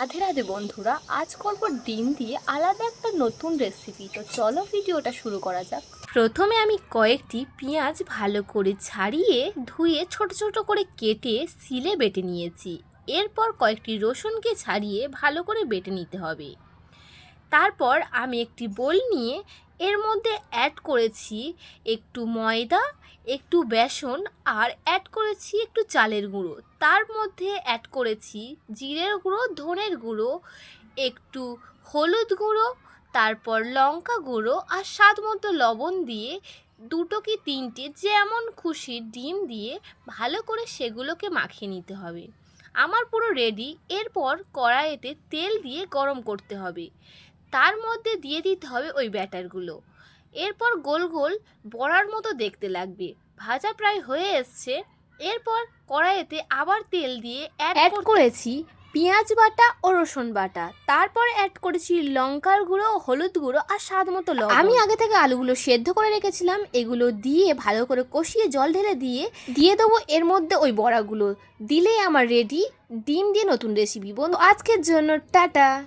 রাধে রাধে বন্ধুরা, আজ করব ডিম দিয়ে আলাদা একটা নতুন রেসিপি। তো চলো ভিডিওটা শুরু করা যাক। প্রথমে আমি কয়েকটি পেঁয়াজ ভালো করে ছাড়িয়ে ধুয়ে ছোট ছোট করে কেটে শিলে বেটে নিয়েছি। এরপর কয়েকটি রসুনকে ছাড়িয়ে ভালো করে বেটে নিতে হবে। তারপর আমি একটি বোল নিয়ে এর মধ্যে অ্যাড করেছি একটু ময়দা, একটু বেসন আর অ্যাড করেছি একটু চালের গুঁড়ো। তার মধ্যে অ্যাড করেছি জিরের গুঁড়ো, ধনের গুঁড়ো, একটু হলুদ গুঁড়ো, তারপর লঙ্কা গুঁড়ো আর স্বাদ মতো লবণ দিয়ে দুটো কি তিনটে যেমন খুশি ডিম দিয়ে ভালো করে সেগুলোকে মাখিয়ে নিতে হবে। আমার পুরো রেডি। এরপর কড়াইতে তেল দিয়ে গরম করতে হবে, তার মধ্যে দিয়ে দিতে হবে ওই ব্যাটারগুলো। এরপর গোল গোল বড়ার মতো দেখতে লাগবে। ভাজা প্রায় হয়ে এসছে। এরপর কড়াইতে আবার তেল দিয়ে অ্যাড করেছি পেঁয়াজ বাটা ও রসুন বাটা, তারপর অ্যাড করেছি লঙ্কার গুঁড়ো, হলুদ গুঁড়ো আর স্বাদ মতো লবণ। আমি আগে থেকে আলুগুলো সেদ্ধ করে রেখেছিলাম, এগুলো দিয়ে ভালো করে কষিয়ে জল ঢেলে দিয়ে দেবো এর মধ্যে ওই বড়াগুলো। দিলেই আমার রেডি ডিম দিয়ে নতুন রেসিপি। বন্ধু আজকের জন্য টাটা।